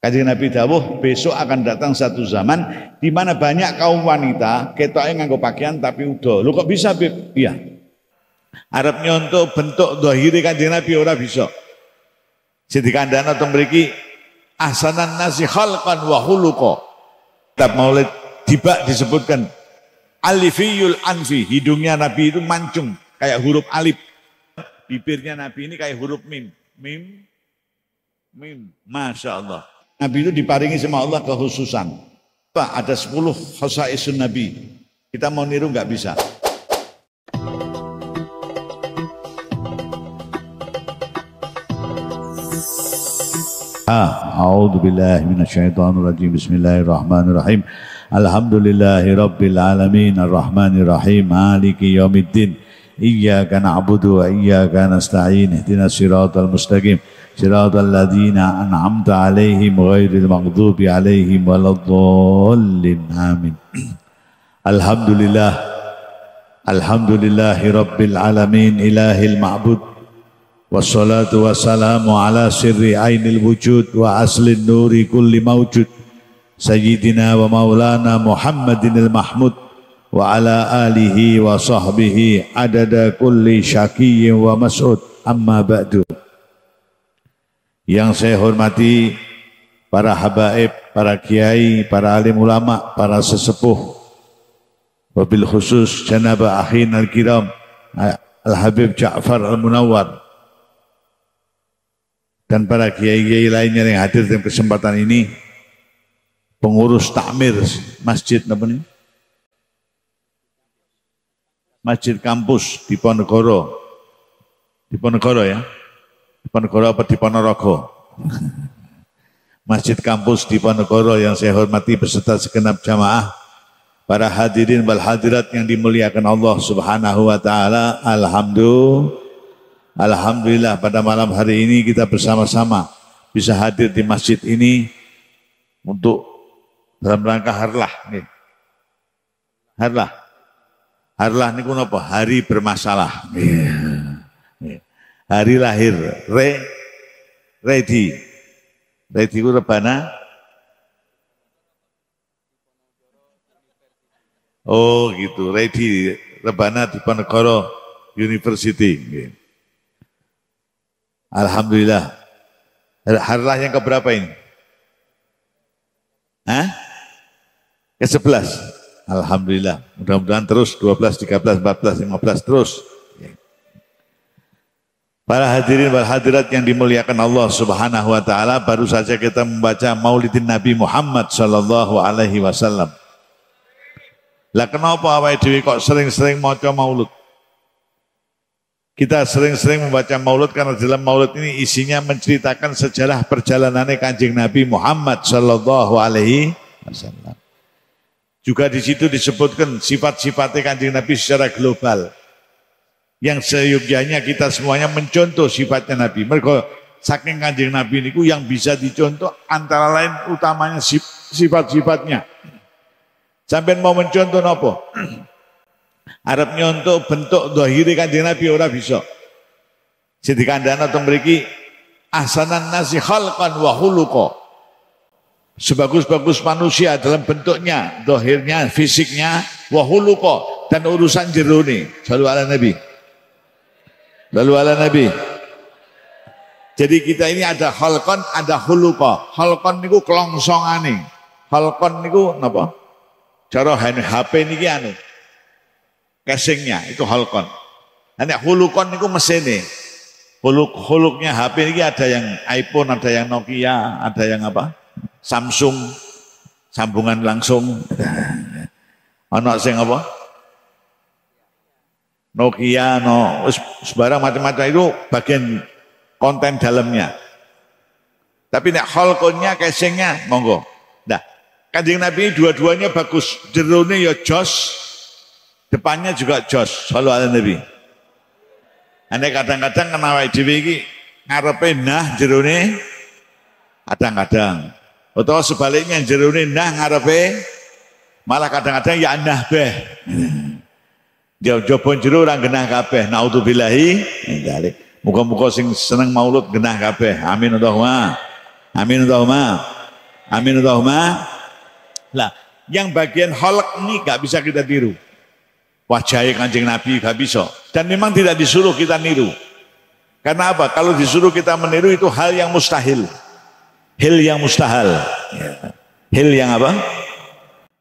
Kanjeng Nabi dawuh, besok akan datang satu zaman di mana banyak kaum wanita ketoke nganggo pakaian tapi udo. Lho kok bisa, Bib? Iya. Arep nyontoh bentuk zahire Kanjeng Nabi ora bisa. Sing dikandhani teng mriki ahsanan nasi khalqan wa khuluqa. Kitab Maulid Tiba disebutkan alifiyul anfi, hidungnya Nabi itu mancung kayak huruf alif. Bibirnya Nabi ini kayak huruf mim. Mim. Masya Allah. Nabi itu diparingi sama Allah kekhususan. Pak, ada 10 khosaisun Nabi. Kita mau niru nggak bisa. A'udzu billahi minasyaitonir rajim. Bismillahirrahmanirrahim. Alhamdulillahi rabbil alamin arrahmanir rahim maliki yaumiddin. Iyyaka na'budu wa iyyaka nasta'in. Ihdinas siratal mustaqim. Siratal ladzina an'amta 'alaihim ghairil maghdubi 'alaihim waladdallin. Amin. Alhamdulillahi rabbil alamin ilahil ma'bud. Wassalatu wassalamu ala sirri ainil wujud wa aslin nuri kulli mawjud. Sayyidina wa maulana Muhammadinil Mahmud wa ala alihi wa sahbihi adada kulli syakiyyin wa mas'ud. Amma ba'du. Yang saya hormati para habaib, para kiai, para alim ulama, para sesepuh, wabil khusus janaba akhin al-kiram Al-Habib Ja'far Al-Munawwar, dan para kiai-kiai lainnya yang hadir dalam kesempatan ini, pengurus takmir masjid apa nih? Masjid kampus di Ponorogo. Di Ponorogo ya. Di Ponorogo apa di Ponorogo? Masjid kampus di Ponorogo yang saya hormati beserta segenap jamaah, para hadirin wal hadirat yang dimuliakan Allah Subhanahu wa taala. Alhamdulillah pada malam hari ini kita bersama-sama bisa hadir di masjid ini untuk dalam rangka harlah nih. Harlah niku napa? Hari bermasalah. Hari lahir ready ku rebana. Oh gitu, ready rebana di Ponorogo University. Alhamdulillah. Harlah yang keberapa ini? Ke-11. Alhamdulillah. Mudah-mudahan terus 12, 13, 14, 15 terus. Para hadirin wal hadirat yang dimuliakan Allah Subhanahu wa taala, baru saja kita membaca Maulidin Nabi Muhammad sallallahu alaihi wasallam. Lah kenapa awake dhewe kok sering-sering maca maulud? Kita sering-sering membaca maulud karena dalam maulud ini isinya menceritakan sejarah perjalanannya Kanjeng Nabi Muhammad sallallahu alaihi wasallam. Juga di situ disebutkan sifat-sifatnya Kanjeng Nabi secara global. Yang seyogyanya kita semuanya mencontoh sifatnya Nabi. Mereka saking Kanjeng Nabi niku yang bisa dicontoh antara lain utamanya sifat-sifatnya. Sampai mau mencontoh nopo? Arab nyontoh bentuk zahire Kanjeng Nabi ora bisa. Sing dikandhani teng mriki ahsanan nasi khalqan wa khuluqa. Sebagus-bagus manusia dalam bentuknya, zahirnya, fisiknya, wa khuluqa, dan urusan jerone. Shallu ala Nabi. Lalu ala Nabi. Jadi kita ini ada khalqan, ada khuluqa. Khalqan niku kelongsongane. Khalqan niku napa? Cara HP niki anu. Casingnya itu khalqan. Nek khuluqan niku mesine. Khuluqnya HP niki ada yang iPhone, ada yang Nokia, ada yang apa? Samsung, sambungan langsung. Ana sing apa? Nokia, sebarang macam-macam itu bagian konten dalamnya. Tapi nek khalqonnya, casingnya, monggo. Nah, Kanjeng Nabi dua-duanya bagus. Jerone ya jos, depannya juga jos. Shallu ala Nabi. Ane kadang-kadang kena awake dhewe iki ngarepe nah jerone kadang-kadang. Atau sebaliknya jerone nah ngarepe malah kadang-kadang ya nah beh. Jawab jero orang genah kabeh. Naudzubillahi min dzalik. Muga-muga sing seneng maulud genah kabeh. Amin Allahumma. Amin Allahumma. Amin Allahumma. Lah, yang bagian kholq ini gak bisa kita tiru. Wajahnya Kanjeng Nabi gak bisa. Dan memang tidak disuruh kita niru. Karena apa? Kalau disuruh kita meniru itu hal yang mustahil. Hal yang mustahil. Hal yang apa?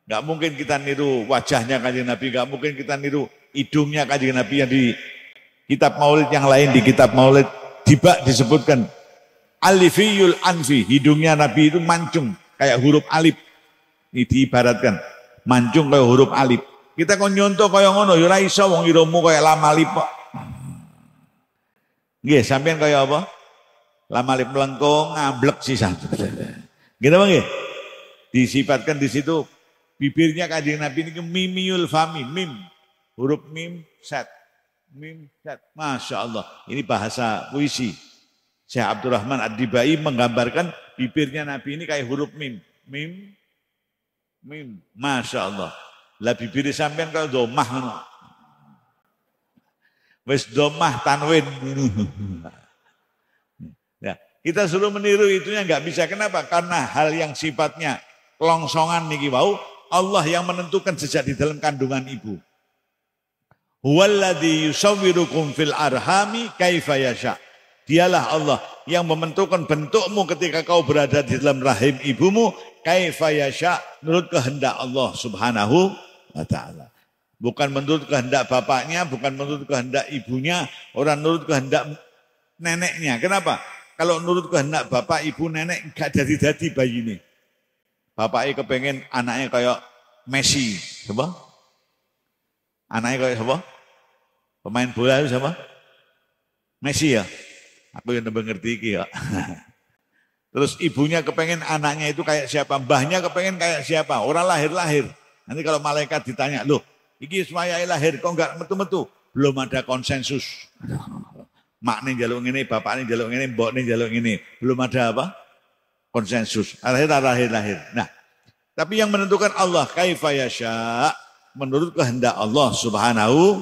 Gak mungkin kita niru wajahnya Kanjeng Nabi. Gak mungkin kita niru hidungnya Kanjeng Nabi yang di kitab maulid yang lain. Di kitab maulid tiba disebutkan alifiyul anfi. Hidungnya Nabi itu mancung. Kayak huruf alif. Ini diibaratkan. Mancung kayak huruf alif. Kita kon nyontoh kaya ngono ya ora iso wong iramu kaya lamalip kok. Nggih, sampean kaya apa? Lamalip melengkung, ngamblek sisan. Gitu Bang nggih. Disifatkan di situ bibirnya Kanjeng Nabi ini mimiul fami, mim. Huruf mim set. Mim set. Masya Allah. Ini bahasa puisi. Syekh Abdurrahman Ad-Dibai menggambarkan bibirnya Nabi ini kayak huruf mim. Mim. Mim. Masya Allah. Lah bibir sampean kalau domah ngono. Wis domah tanwin. Ya, kita suruh meniru itunya enggak bisa. Kenapa? Karena hal yang sifatnya kelongsongan niki wau Allah yang menentukan sejak di dalam kandungan ibu. Huwallazi yusawwirukum fil arhami kaifa yasha. Dialah Allah yang membentukkan bentukmu ketika kau berada di dalam rahim ibumu kaifa yasha menurut kehendak Allah Subhanahu wa ta'ala. Bukan menurut kehendak bapaknya, bukan menurut kehendak ibunya, orang menurut kehendak neneknya. Kenapa? Kalau menurut kehendak bapak, ibu, nenek gak jadi-jadi bayi ini. Bapaknya kepengen anaknya kayak Messi, siapa? Anaknya kayak siapa? Pemain bola itu siapa? Messi ya? Aku yang ngerti iki ya. Terus ibunya kepengen anaknya itu kayak siapa? Mbahnya kepengen kayak siapa? Orang lahir-lahir. Nanti kalau malaikat ditanya, loh, iki semaya lahir, kok enggak metu-metu? Belum ada konsensus. Maknya jaluk ini, bapaknya jaluk ini, mboknya jaluk ini. Belum ada apa? Konsensus. Lahir. Nah, tapi yang menentukan Allah, kaifa yasha, menurut kehendak Allah Subhanahu.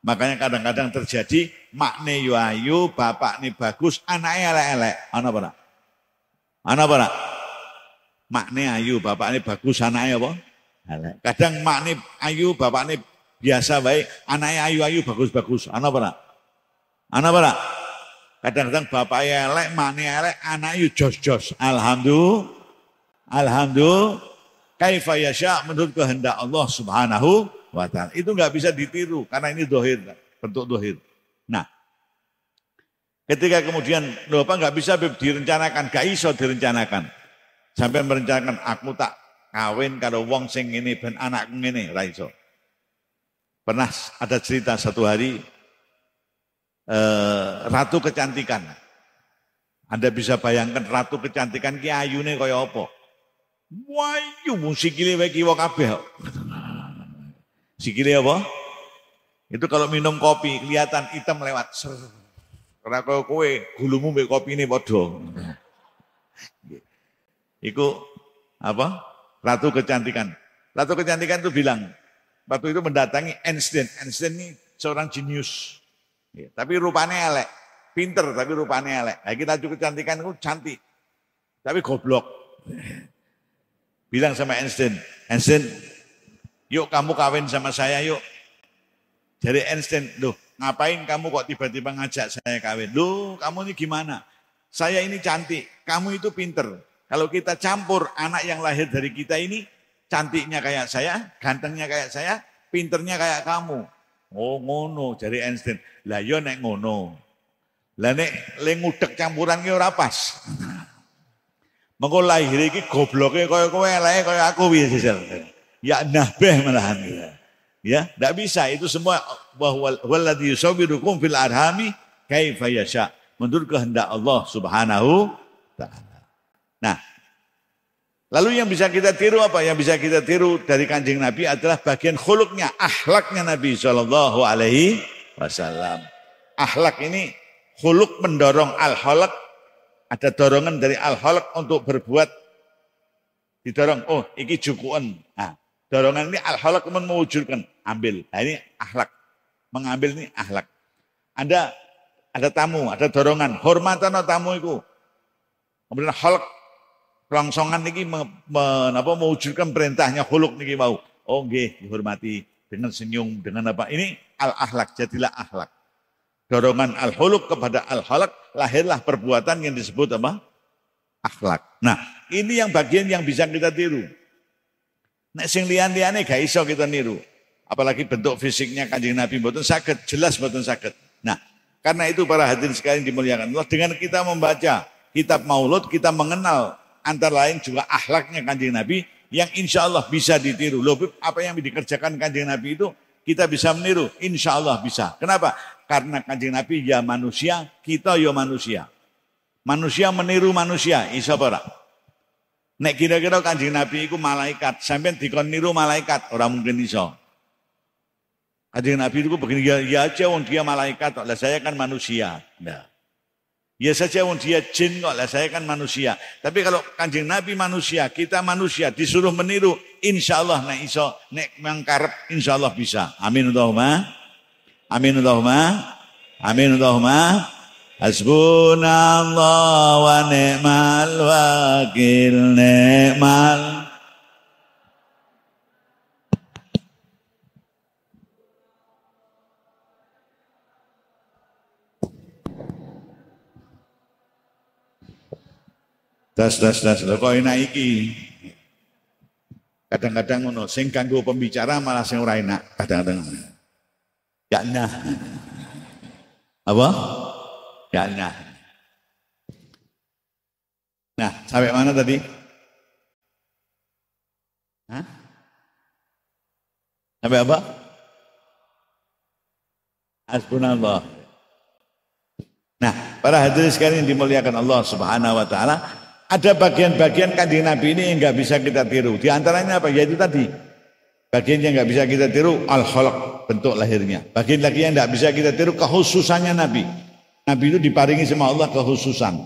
Makanya kadang-kadang terjadi, maknya yu ayu, bapak ini bagus, anaknya elek-elek. Ana apa? Ana apa? Maknya ayu, bapak ini bagus, anaknya apa? Kadang makni ayu, bapak ini biasa baik, anaknya ayu-ayu bagus-bagus. Ana apa? Ana apa? Kadang-kadang bapaknya elek, makni elek, anaknya jos-jos. Alhamdulillah, kaifa yasha menurut kehendak Allah Subhanahu wa ta'ala. Itu enggak bisa ditiru karena ini dohir, bentuk dohir. Nah, ketika kemudian apa enggak bisa direncanakan, gak iso direncanakan. Sampai merencanakan aku tak kawin karo wong sing ngene ben anakku ngene ra iso. Pernah ada cerita satu hari ratu kecantikan. Anda bisa bayangkan ratu kecantikan ki ayune kaya apa? Wayu sikile wae kiwa kabeh. Sikile apa? Itu kalau minum kopi kelihatan hitam lewat. Ora kaya kowe gulumu mbek kopine padha. Iku apa? Ratu kecantikan. Ratu kecantikan itu bilang, waktu itu mendatangi Einstein. Einstein ini seorang jenius. Ya, tapi rupanya elek. Pinter tapi rupanya elek. Nah, kita ratu kecantikan itu cantik. Tapi goblok. Bilang sama Einstein, Einstein, yuk kamu kawin sama saya yuk. Jadi Einstein, loh ngapain kamu kok tiba-tiba ngajak saya kawin? Loh kamu ini gimana? Saya ini cantik, kamu itu pinter. Kalau kita campur anak yang lahir dari kita ini, cantiknya kayak saya, gantengnya kayak saya, pinternya kayak kamu. Oh ngono, jadi Einstein. Lah yo nek ngono. Lah nek le ngudek campuran ki ora pas. Mengko lahir iki gobloke kaya kowe eleke kaya aku piye sesel. Ya nabeh malahan. Ya, enggak bisa itu semua bahwa walladzi yusawwirukum fil arhami kaifa yasha. Menurut kehendak Allah Subhanahu taala. Nah, lalu yang bisa kita tiru apa? Yang bisa kita tiru dari Kanjeng Nabi adalah bagian khuluknya, akhlaknya Nabi Shallallahu Alaihi Wasallam. Akhlak ini khuluk mendorong al-khalq. Ada dorongan dari al-khalq untuk berbuat. Didorong, oh iki jukuan. Nah, dorongan ini al-khalq mewujudkan, ambil. Nah, ini akhlak. Mengambil ini akhlak. Ada tamu, ada dorongan. Hormatan tamu itu. Kemudian khalq rongsongan niki mewujudkan perintahnya khuluq niki mau. Oh nggih, dihormati dengan senyum, dengan apa? Ini al-akhlak, jadilah akhlak. Dorongan al-khuluq kepada al-khalaq, lahirlah perbuatan yang disebut apa? Akhlak. Nah, ini yang bagian yang bisa kita tiru. Nek sing liyan-liyane gak iso kita niru. Apalagi bentuk fisiknya Kanjeng Nabi mboten saged, jelas mboten saged. Nah, karena itu para hadirin sekalian dimuliakan Allah, dengan kita membaca kitab Maulud, kita mengenal antara lain juga akhlaknya Kanjeng Nabi yang insya Allah bisa ditiru. Loh, apa yang dikerjakan Kanjeng Nabi itu kita bisa meniru, insya Allah bisa. Kenapa? Karena Kanjeng Nabi ya manusia, kita ya manusia. Manusia meniru manusia, iso ora? Nek kira-kira Kanjeng Nabi itu malaikat, sampean dikon niru malaikat, orang mungkin iso. Kanjeng Nabi itu begini, ya aja wong dia malaikat, lah saya kan manusia. Nah. Ya saja wong dia jin kok, lah saya kan manusia. Tapi kalau Kanjeng Nabi manusia, kita manusia, disuruh meniru, insya Allah nek iso, nek mangkarep, insya Allah bisa. Amin Allahumma. Amin Allahumma. Amin Allahumma. Hasbunallah wa ni'mal wakil, ni'mal. Das, lho kok enak iki. Kadang-kadang ngono, sing kanggo pembicara malah sing ora enak, kadang-kadang. Gak nah. Apa? Gak nah. Nah, sampai mana tadi? Hah? Sampai apa? Hasbunallah. Nah, para hadirin sekalian dimuliakan Allah Subhanahu wa taala, ada bagian-bagian Kanjeng Nabi ini yang nggak bisa kita tiru. Di antaranya apa? Yaitu tadi. Bagian yang nggak bisa kita tiru al-khalaq, bentuk lahirnya. Bagian lagi yang nggak bisa kita tiru kekhususannya Nabi. Nabi itu diparingi sama Allah kekhususan.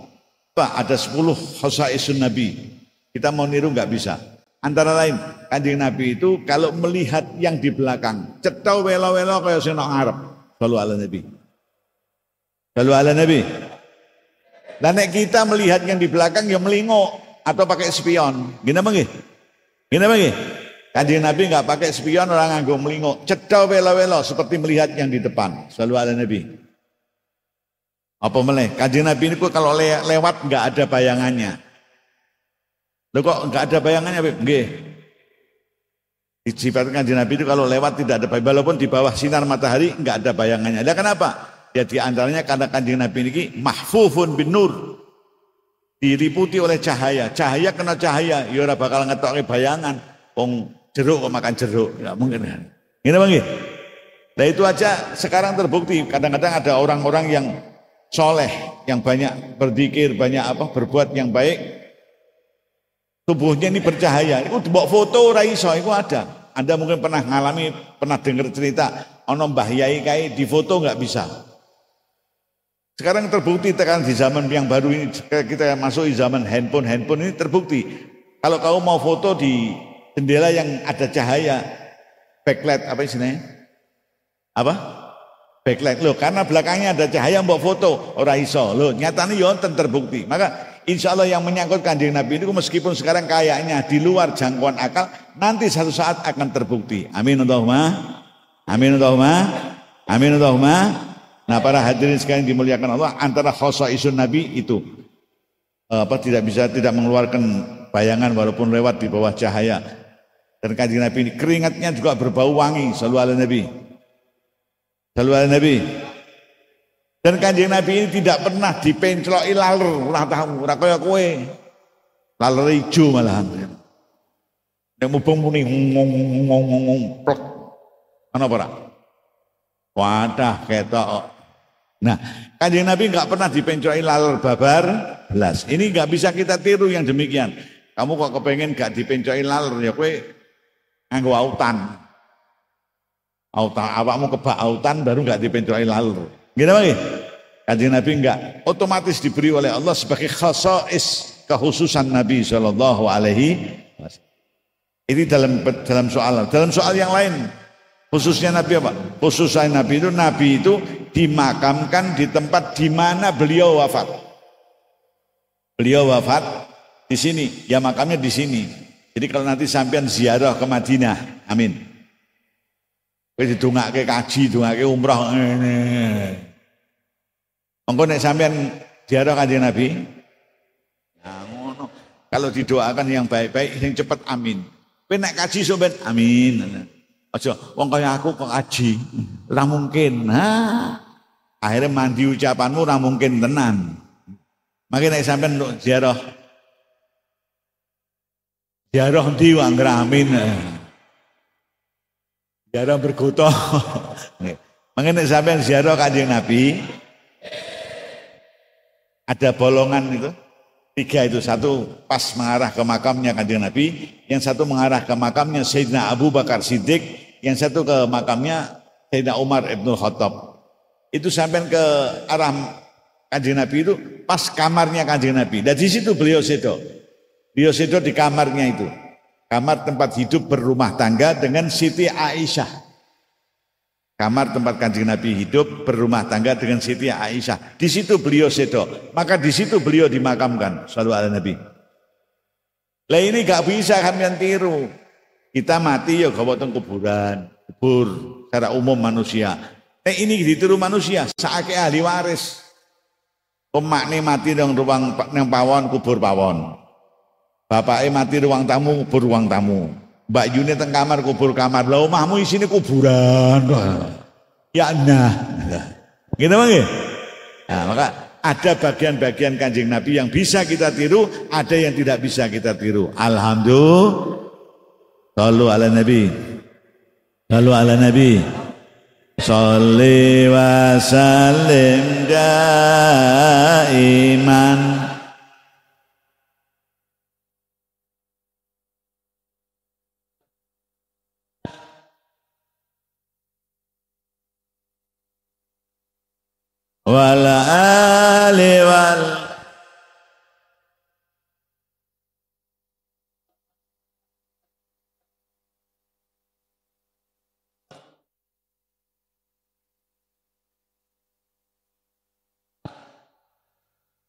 Apa? Ada 10 khosaisun Nabi. Kita mau niru nggak bisa. Antara lain, Kanjeng Nabi itu kalau melihat yang di belakang, cetau welo-welo kayak sing nang ngarep. Sallu ala Nabi. Sallu ala Nabi. Dan kita melihat yang di belakang yang melingok atau pakai spion. Gini apa nggih? Gini apa nggih? Kanjeng Nabi enggak pakai spion, orang nganggo melingok, cedhak welo-welo seperti melihat yang di depan. Shallallahu alaihi Nabi. Apa meneh? Kanjeng Nabi ini kalau lewat enggak ada bayangannya. Loh kok enggak ada bayangannya, Beb? Nggih. Sifat Kanjeng Nabi itu kalau lewat tidak ada bayangan, walaupun di bawah sinar matahari enggak ada bayangannya. Lah kenapa? Ya di antaranya karena Kanjeng Nabi ini mahfufun bin nur, diliputi oleh cahaya. Cahaya kena cahaya, ya ora bakal ngetokke bayangan. Wong jeruk kok makan jeruk, enggak mungkin kan. Ngene Bang nggih. Nah itu aja sekarang terbukti. Kadang-kadang ada orang-orang yang soleh, yang banyak berzikir, banyak berbuat yang baik. Tubuhnya ini bercahaya. Itu bawa foto ora iso, itu ada. Anda mungkin pernah ngalami, pernah dengar cerita ono Mbah Yai kae di foto enggak bisa. Sekarang terbukti tekan di zaman yang baru ini, kita masuk di zaman handphone ini terbukti. Kalau kamu mau foto di jendela yang ada cahaya, backlight apa istilahnya? Apa? Backlight loh, karena belakangnya ada cahaya mbok foto, ora iso. Loh, nyatanya yonten terbukti. Maka insya Allah yang menyangkut Kanjeng Nabi itu meskipun sekarang kayaknya di luar jangkauan akal, nanti satu saat akan terbukti. Amin Allahumma. Amin Allahumma. Amin Allahumma. Nah para hadirin sekalian dimuliakan Allah, antara khosaisun Nabi itu tidak mengeluarkan bayangan walaupun lewat di bawah cahaya. Dan Kanjeng Nabi ini keringatnya juga berbau wangi. Sallu ala Nabi. Sallu ala Nabi. Dan Kanjeng Nabi ini tidak pernah dipencloki laler, ora tahu, ora kaya kowe. Laler ijo malahan. Nek mubeng muni ngong plek. Ana apa ora? Wadah ketok. Nah, Kanjeng Nabi enggak pernah dipencoki laler babar belas. Ini enggak bisa kita tiru yang demikian. Kamu kok kepengen enggak dipencoki laler ya kowe nganggo autan. Autan awakmu kebak autan baru enggak dipencoki laler. Gini apa nggih? Kanjeng Nabi enggak otomatis diberi oleh Allah sebagai khasais, kekhususan Nabi sallallahu alaihi wasallam. Ini dalam soal yang lain. Khususnya Nabi apa? Khususnya Nabi itu dimakamkan di tempat di mana beliau wafat. Beliau wafat di sini, ya makamnya di sini. Jadi kalau nanti sampean ziarah ke Madinah, amin. Kowe didongake kaji, dongake umrah ngene. Engko nek sampean ziarah Kanjeng Nabi, ya ngono. Kalau didoakan yang baik-baik, yang cepat amin. Kowe nek kaji sampean amin. Aja wong kaya aku kok kaji, ora mungkin. Akhirnya mandi ucapanmu ora mungkin tenan. Makanya nek sampean ziarah ndi anggere amin. Ziarah bergoto. Makanya nek sampean ziarah Kanjeng Nabi ada bolongan itu. 3 itu, satu pas mengarah ke makamnya Kanjeng Nabi, yang satu mengarah ke makamnya Sayyidina Abu Bakar Siddiq, yang satu ke makamnya Sayyidina Umar Ibnul Khattab. Itu sampai ke arah Kanjeng Nabi itu pas kamarnya Kanjeng Nabi. Dan di situ beliau sedo. Beliau sedo di kamarnya itu. Kamar tempat hidup berumah tangga dengan Siti Aisyah. Kamar tempat Kanjeng Nabi hidup berumah tangga dengan Siti Aisyah. Di situ beliau sedo. Maka di situ beliau dimakamkan. Shallallahu alaihi Nabi. Lah ini gak bisa kalian tiru. Kita mati ya gawa teng kuburan, kubur secara umum manusia. Ini ditiru manusia, saake ahli waris. Pemakne mati nang ruang nang pawon, kubur pawon. Bapake mati ruang tamu, kubur ruang tamu. Mbak Yuni teng kamar, kubur kamar. Lah omahmu isine kuburan. Ya nah. Gitu Bang. Nah, maka ada bagian-bagian Kanjeng Nabi yang bisa kita tiru, ada yang tidak bisa kita tiru. Alhamdulillah. Shallu ala Nabi. Shallu ala Nabi. Shalli wa sallim daiman. Wal ali wal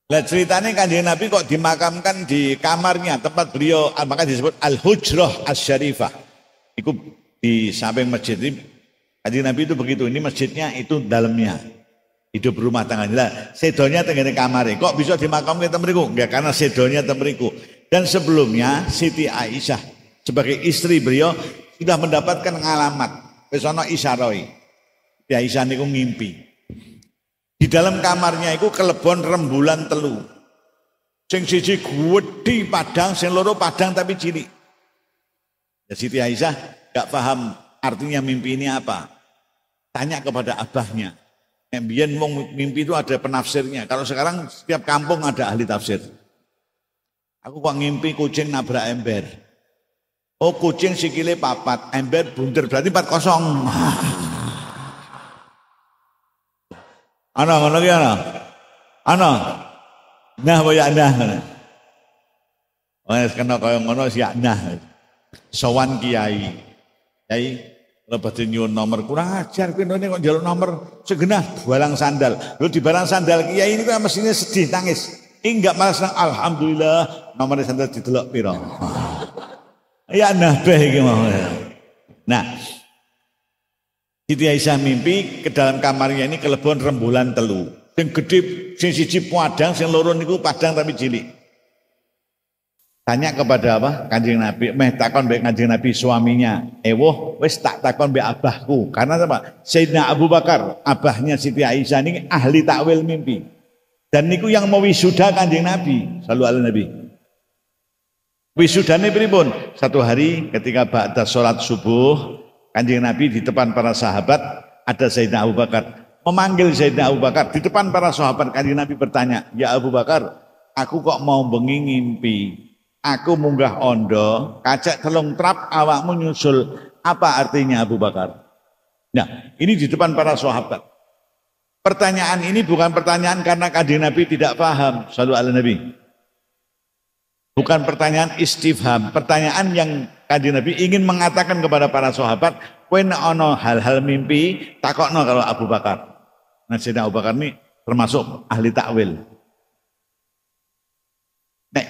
Lah ceritanya Kanjeng Nabi kok dimakamkan di kamarnya tempat beliau, maka disebut Al-Hujrah Asy-Syarifah. Itu di samping masjid ini. Kanjeng Nabi itu begitu, ini masjidnya itu dalamnya. Hidup rumah tangga. Lah sedonya tenggene kamare. Kok bisa dimakamkan teng mriku? Enggak, karena sedonya teng mriku. Dan sebelumnya Siti Aisyah sebagai istri beliau sudah mendapatkan ngalamat. Wis ana isyaroi. Siti Aisyah niku ngimpi. Di dalam kamarnya itu kelebon rembulan telu. Sing siji gedhi padang, sing loro padang tapi cilik. Ya Siti Aisyah enggak paham artinya mimpi ini apa. Tanya kepada abahnya. Biyen wong mimpi itu ada penafsirnya. Kalau sekarang setiap kampung ada ahli tafsir. Aku kok ngimpi kucing nabrak ember. Oh kucing sikile 4, ember bunder berarti 4-0. Ana ngono ki ana. Ana. Nah waya nah. Wes kena kaya ngono siak nah. Sowan kiai. Kiai lepas nyuwun nomor, kurang ajar kowe kok njaluk nomor segenah balang sandal. Lho di balang sandal kiai ini kan mestinya sedih nangis. Enggak malah senang, alhamdulillah nomornya sandal didelok pira. Ya nabeh iki mau. Nah, Siti Aisyah mimpi ke dalam kamarnya ini kelebon rembulan telu. Sing gedhe sing siji padang, sing loro niku padang tapi cilik. Tanya kepada apa? Kanjeng Nabi, takon mbek Kanjeng Nabi suaminya. Ewoh, wis tak takon mbek abahku. Karena apa? Sayyidina Abu Bakar, abahnya Siti Aisyah ini ahli takwil mimpi. Dan niku yang mau wisuda Kanjeng Nabi, sallallahu alaihi Nabi. Wisudane pripun? Satu hari ketika ba'da salat subuh, Kanjeng Nabi di depan para sahabat ada Sayyidina Abu Bakar. Memanggil Sayyidina Abu Bakar di depan para sahabat, Kanjeng Nabi bertanya, "Ya Abu Bakar, aku kok mau bengi ngimpi. Aku munggah ondo, kacek telung trap awakmu nyusul. Apa artinya Abu Bakar?" Nah, ini di depan para sahabat. Pertanyaan ini bukan pertanyaan karena Kanjeng Nabi tidak paham, sallallahu alaihi Nabi. Bukan pertanyaan istifham, pertanyaan yang Kanjeng Nabi ingin mengatakan kepada para sahabat, kowe nek ana hal-hal mimpi, takokno kalau Abu Bakar. Nah, Sayyidina Abu Bakar ini termasuk ahli takwil. Nek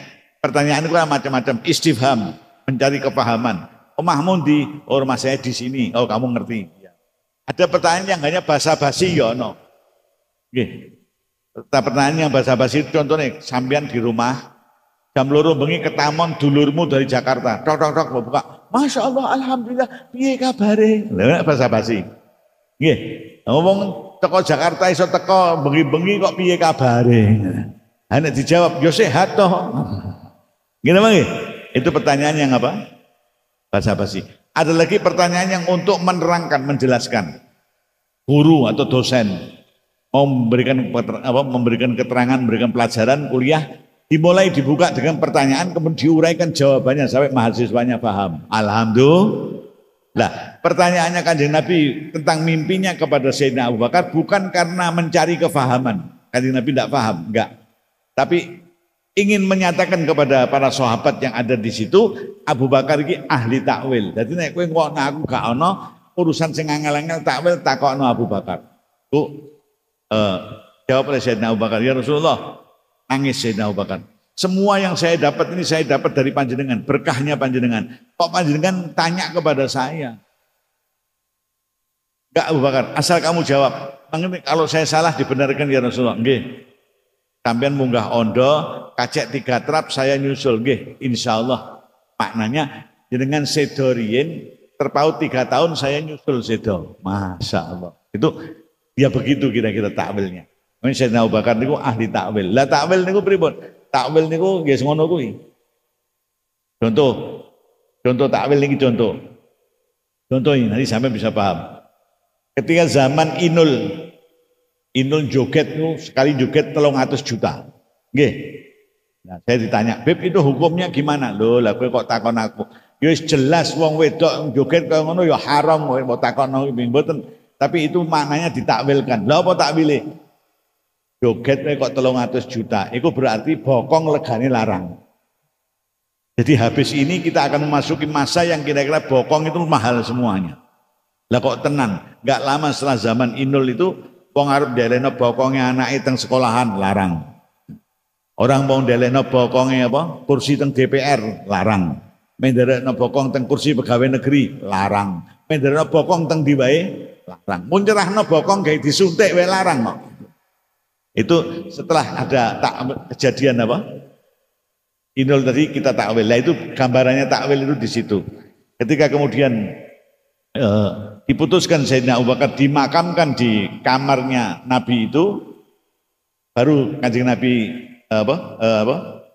Pertanyaan itu kan macam-macam, istifham, mencari kepahaman. Omahmu di, oh rumah saya di sini, oh kamu ngerti. Ada pertanyaan yang hanya basa-basi ya no. Nggih. Pertanyaan yang basa-basi contohnya sampean di rumah jam loro bengi ketamon dulurmu dari Jakarta. Tok tok tok buka. Masya Allah, alhamdulillah, piye kabare? Lah basa-basi. Nggih. Ngomong teko Jakarta iso teko bengi-bengi kok piye kabare? Nek dijawab, yo sehat toh. Gini nggih. Itu pertanyaan yang apa? Basa-basi. Ada lagi pertanyaan yang untuk menerangkan, menjelaskan. Guru atau dosen mau memberikan keterangan, memberikan pelajaran kuliah, dimulai dibuka dengan pertanyaan, kemudian diuraikan jawabannya sampai mahasiswanya paham. Alhamdulillah. Pertanyaannya Kanjeng Nabi tentang mimpinya kepada Sayyidina Abu Bakar bukan karena mencari kefahaman. Kanjeng Nabi tidak paham, enggak. Tapi ingin menyatakan kepada para sahabat yang ada di situ, Abu Bakar ini ahli takwil. Jadi nek kowe ngono aku gak ono urusan sing angel-angel takwil takokno Abu Bakar. Jawab oleh Sayyidina Abu Bakar, ya Rasulullah, nangis Sayyidina Abu Bakar. Semua yang saya dapat ini saya dapat dari panjenengan, berkahnya panjenengan. Kok panjenengan tanya kepada saya? Enggak Abu Bakar, asal kamu jawab. Kalau saya salah dibenarkan ya Rasulullah. Nggih. Sampeyan munggah ondo, kacek 3 trap saya nyusul. Nggih, insyaallah. Maknanya jenengan sedo riyin terpaut 3 tahun saya nyusul sedo. Masya Allah. Itu dia begitu kira-kira takwilnya. Sayyidina Abu Bakar niku ahli takwil. Lah takwil niku pripun? Takwil niku nggih ngono kuwi. Contoh takwil niki contoh. Contoh ini nanti sampai bisa paham. Ketika zaman Inul joget itu sekali joget 300 juta. Nggih. Nah, saya ditanya, "Beb itu hukumnya gimana?" Loh, lah kowe kok takon aku. Ya jelas wong wedok joget kaya ngono ya haram kowe mbok takokno mboten. Tapi itu maknanya ditakwilkan. Lah apa takwile? Joget kok 300 juta. Itu berarti bokong legane larang. Jadi habis ini kita akan memasuki masa yang kira-kira bokong itu mahal semuanya. Lah kok tenan, enggak lama setelah zaman Inul itu wong arep ndelehno bokonge anake teng sekolahan larang. Orang mau ndelehno bokonge apa? Kursi teng DPR larang. Menderekno bokong teng kursi pegawai negeri larang. Menderekno bokong teng ndi wae larang. Mun nyerahno bokong gawe disuntik wae larang kok. Itu setelah ada kejadian apa? Inul tadi kita takwil. Lah itu gambarannya takwil itu di situ. Ketika kemudian diputuskan Sayyidina Abu Bakar dimakamkan di kamarnya Nabi itu, baru Kanjeng Nabi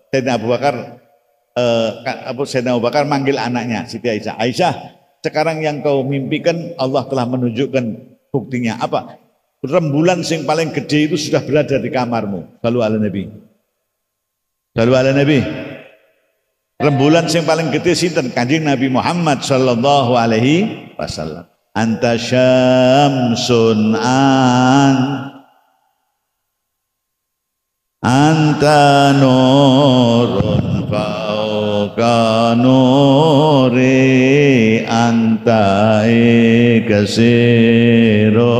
Sayyidina Abu Bakar manggil anaknya Siti Aisyah. Aisyah, sekarang yang kau mimpikan Allah telah menunjukkan buktinya. Apa? Rembulan sing paling gede itu sudah berada di kamarmu. Shallu ala Nabi. Shallu ala Nabi. Rembulan sing paling gede sinten? Kanjeng Nabi Muhammad sallallahu alaihi wasallam. Anta syamsun anta nurun fauqa nuri anta ikasiru.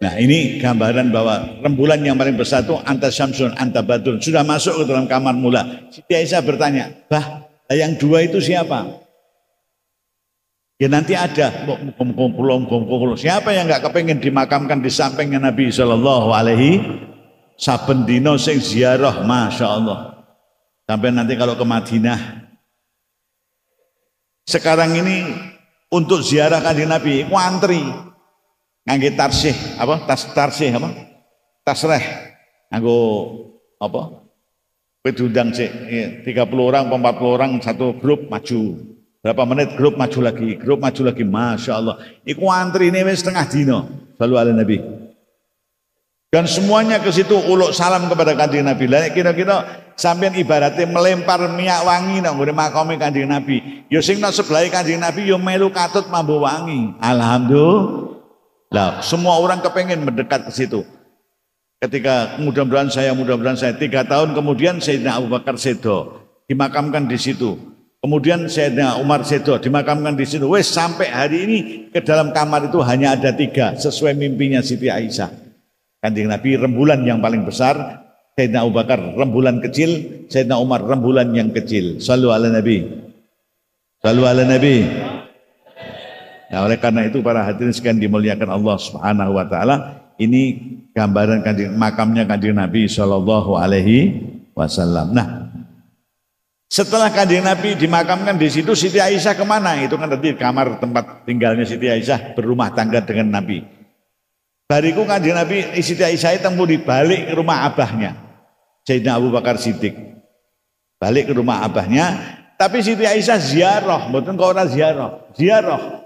Nah ini gambaran bahwa rembulan yang paling besar itu anta syamsun, anta badrun. Sudah masuk ke dalam kamar mula. Siti Aisyah bertanya, "Bah, yang dua itu siapa?" Ya nanti ada kumpul. Siapa yang nggak kepengen dimakamkan di sampingnya Nabi Sallallahu Alaihi saben dino sing ziarah, Masya Allah. Sampai nanti kalau ke Madinah. Sekarang ini untuk ziarah Kanjeng Nabi, ku antri. Ngangge tarsih tasreh nganggo apa kowe diundang sik 30 orang 40 orang satu grup maju berapa menit grup maju lagi Masya Allah iku antrine wis setengah dino selalu ala Nabi dan semuanya ke situ uluk salam kepada Kanjeng Nabi. Lah kira-kira sampean ibaratnya melempar minyak wangi nang ngene makame Kanjeng Nabi ya sing nang sebelah Kanjeng Nabi ya melu katut mambu wangi. Alhamdulillah. Lah, semua orang kepengen mendekat ke situ. Ketika mudah-mudahan saya 3 tahun kemudian Sayyidina Abu Bakar sedo dimakamkan di situ. Kemudian Sayyidina Umar sedo dimakamkan di situ. Wes sampai hari ini ke dalam kamar itu hanya ada 3 sesuai mimpinya Siti Aisyah. Kanjeng Nabi rembulan yang paling besar, Sayyidina Abu Bakar rembulan kecil, Sayyidina Umar rembulan yang kecil. Shallu ala Nabi. Shallu ala Nabi. Nah, oleh karena itu para hadirin sekalian dimuliakan Allah Subhanahu wa taala, ini gambaran makamnya Kanjeng Nabi sallallahu alaihi wasallam. Nah, setelah Kanjeng Nabi dimakamkan di situ, Siti Aisyah kemana? Itu kan tadi kamar tempat tinggalnya Siti Aisyah, berumah tangga dengan Nabi. Bariku Kanjeng Nabi Siti Aisyah itu balik ke rumah abahnya, Sayyidina Abu Bakar Siddiq. Balik ke rumah abahnya, tapi Siti Aisyah ziarah, mboten kok ora ziarah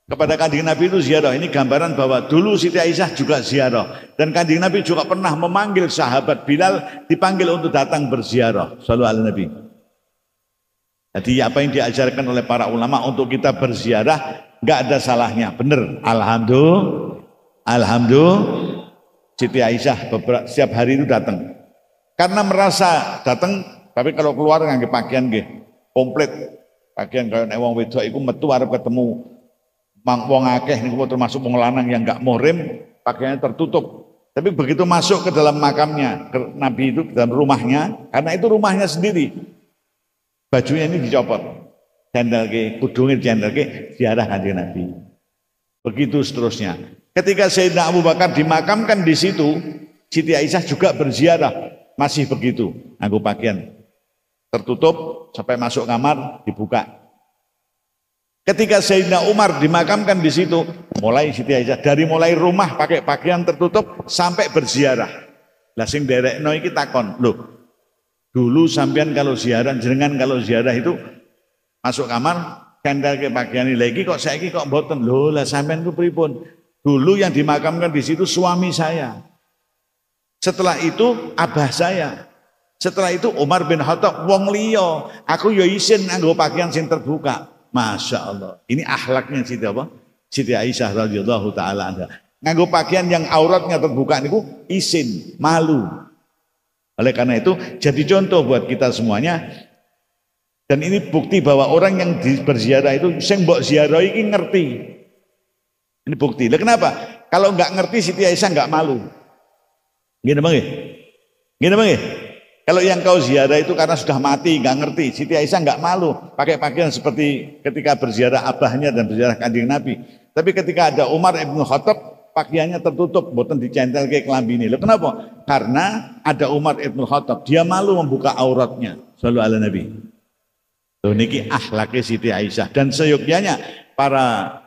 kepada Kanjeng Nabi itu ziarah. Ini gambaran bahwa dulu Siti Aisyah juga ziarah, dan Kanjeng Nabi juga pernah memanggil sahabat Bilal dipanggil untuk datang berziarah. Shallallahu alaihi Nabi. Jadi apa yang diajarkan oleh para ulama untuk kita berziarah nggak ada salahnya, bener. Alhamdulillah, Siti Aisyah setiap hari itu datang. Karena merasa datang, tapi kalau keluar ngangge pakaian nggih komplit. Pakaian kaya nek wong wedok iku metu arep ketemu wong akeh niku termasuk wong lanang yang enggak muhrim, pakaiannya tertutup. Tapi begitu masuk ke dalam makamnya, ke Nabi itu dalam rumahnya, karena itu rumahnya sendiri. Bajunya ini dicopot, cendelke, kudungnya cendelke, ziarah Kanjeng Nabi. Begitu seterusnya. Ketika Sayyidina Abu Bakar dimakamkan di situ, Siti Aisyah juga berziarah, masih begitu, nganggo pakaian tertutup sampai masuk kamar dibuka. Ketika Sayyidina Umar dimakamkan di situ, mulai Siti Aisyah dari mulai rumah pakai pakaian tertutup sampai berziarah. Lah sing derekno iki takon, "Loh, dulu sampean kalau ziarah, jenengan kalau ziarah itu masuk kamar kendal ke pakaian lagi, kok saiki kok mboten?" "Lho, lah sampean ku pripun? Dulu yang dimakamkan di situ suami saya. Setelah itu abah saya. Setelah itu Umar bin Khattab wong liya. Aku ya isin nganggo pakaian sing terbuka." Masya Allah. Ini akhlaknya Siti apa? Siti Aisyah radhiyallahu taala anha. Nganggo pakaian yang auratnya terbuka niku isin, malu. Oleh karena itu jadi contoh buat kita semuanya, dan ini bukti bahwa orang yang berziarah itu sing mbok ziarah iki ngerti. Ini bukti. Lah kenapa? Kalau nggak ngerti Siti Aisyah nggak malu. Gini bang, gini bang. Kalau yang kau ziarah itu karena sudah mati nggak ngerti, Siti Aisyah nggak malu pakai pakaian seperti ketika berziarah abahnya dan berziarah Kanjeng Nabi. Tapi ketika ada Umar ibn Khattab, pakaiannya tertutup, boten dicentel ke kelambine. Loh kenapa? Karena ada Umar ibn Khattab, dia malu membuka auratnya. Shallallahu alaihi Nabi. Tuh niki akhlaknya Siti Aisyah, dan seyogyanya para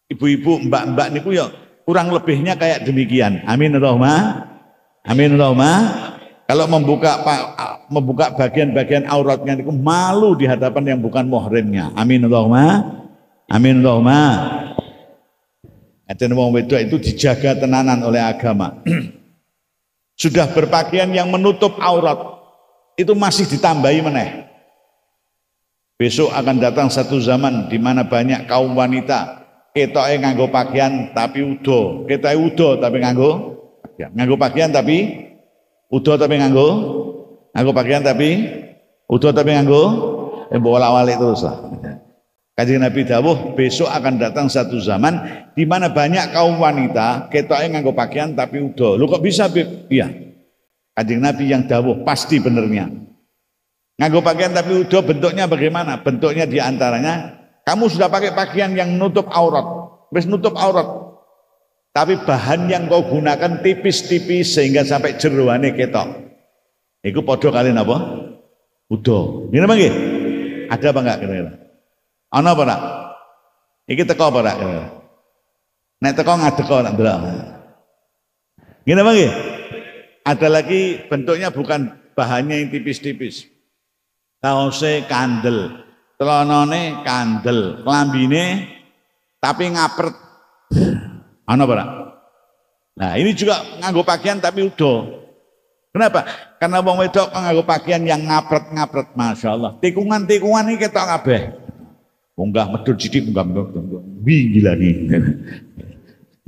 ibu-ibu, mbak-mbak niku ya kurang lebihnya kayak demikian. Amin Allahumma. Amin Allahumma. Kalau membuka bagian-bagian auratnya niku malu di hadapan yang bukan muhrimnya. Amin Allahumma. Amin Allahumma. Dan wong wedok itu dijaga tenanan oleh agama. Sudah berpakaian yang menutup aurat, itu masih ditambahi meneh. Besok akan datang satu zaman di mana banyak kaum wanita ketoke nganggo pakaian tapi udo, ketoke udo tapi nganggo pakaian tapi udo tapi nganggo pakaian tapi udo tapi nganggo bolak-balik terus lah. Kanjeng Nabi dawuh besok akan datang satu zaman di mana banyak kaum wanita ketoke nganggo pakaian tapi udo. Lu kok bisa, Bib? Iya. Kanjeng Nabi yang dawuh pasti benernya. Nganggo pakaian tapi udo bentuknya bagaimana? Bentuknya diantaranya kamu sudah pakai pakaian yang nutup aurat, wis nutup aurat. Tapi bahan yang kau gunakan tipis-tipis sehingga sampai jeroane ketok. Iku padha kalian apa? Udo. Ngene mangke? Ada apa enggak kira-kira? Ana apa enggak? Iki teko apa enggak kira-kira? Nek teko ngadeko nak ndelok. Ngene mangke? Ada lagi bentuknya bukan bahannya yang tipis-tipis. Kaose kandel, celanane kandel, klambine tapi ngapret. Ana apa? Nah, ini juga nganggo pakaian tapi udo. Kenapa? Karena wong wedok nganggo pakaian yang ngapret-ngapret, Masya Allah. Tikungan-tikungan ini ketok kabeh. Munggah medhot sithik munggah gila nih.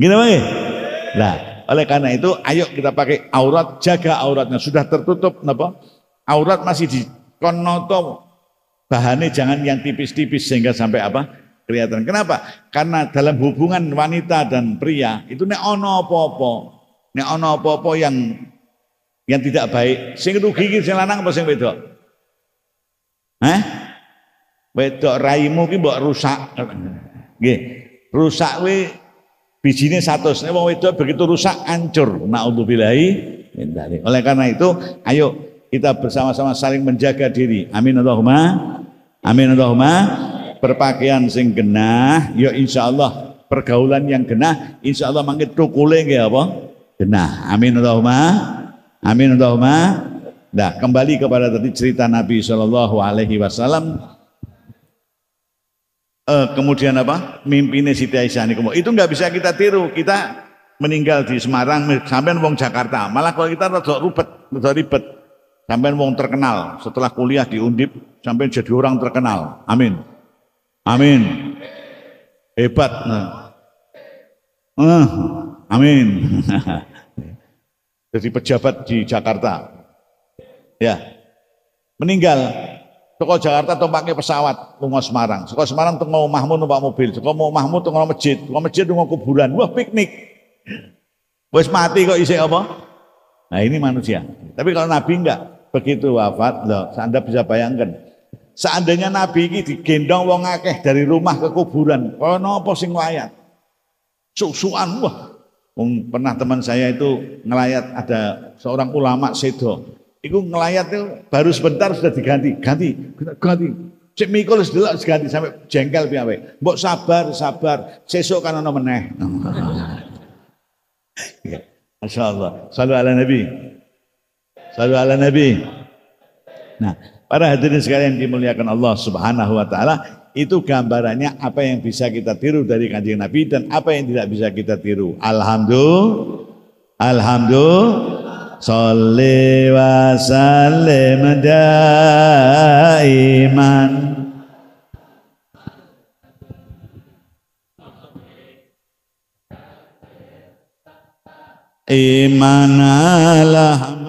Gini bang. Nah, oleh karena itu ayo kita pakai aurat, jaga auratnya. Sudah tertutup napa? Aurat masih dikonoto Bahannya jangan yang tipis-tipis sehingga sampai apa? Kelihatan. Kenapa? Karena dalam hubungan wanita dan pria itu nek ono apa-apa yang tidak baik, sing rugi iki sing lanang apa sing wedok? Wedok raimu ki mbok rusak. Nggih. Rusak kuwi bijine 100. Nek wong wedok begitu rusak hancur. Naudzubillahi min dzalik. Oleh karena itu, ayo kita bersama-sama saling menjaga diri. Amin Allahumma. Amin Allahumma. Berpakaian sing genah, ya insyaallah pergaulan yang genah, insyaallah mangke tukule nggih apa? Genah. Amin Allahumma. Amin Allahumma. Nah, kembali kepada tadi cerita Nabi Shallallahu Alaihi Wasallam. Kemudian apa? Mimpinnya Siti Aisyah itu nggak bisa kita tiru. Kita meninggal di Semarang, sampean wong Jakarta. Malah kalau kita rada ribet. Sampean wong terkenal. Setelah kuliah di Undip, sampean jadi orang terkenal. Amin. Amin. Hebat. Amin. Jadi pejabat di Jakarta. Ya. Meninggal. Saka Jakarta tumpaknya pesawat lunga Semarang. Saka Semarang tengok omahmu numpak mobil. Saka omahmu tengok masjid. Saka masjid tengok kuburan. Wah, piknik. Wis mati kok isih apa? Nah, ini manusia. Tapi kalau Nabi enggak, begitu wafat, loh, Anda bisa bayangkan. Seandainya Nabi ini digendong wong akeh dari rumah ke kuburan, kono apa sing nglayat? Susuan, wah. Pernah teman saya itu ngelayat, ada seorang ulama sedo. Itu ngelayat itu baru sebentar sudah ganti. Cek mikul sedelok ganti sampai jengkel piye. Mbok sabar, sesuk kan ana meneh. Masyaallah. Shallu ala Nabi. Shallu ala Nabi. Nah, para hadirin sekalian dimuliakan Allah Subhanahu wa taala, itu gambarannya apa yang bisa kita tiru dari Kanjeng Nabi dan apa yang tidak bisa kita tiru. Alhamdulillah, sholli wa sallim daiman iman ala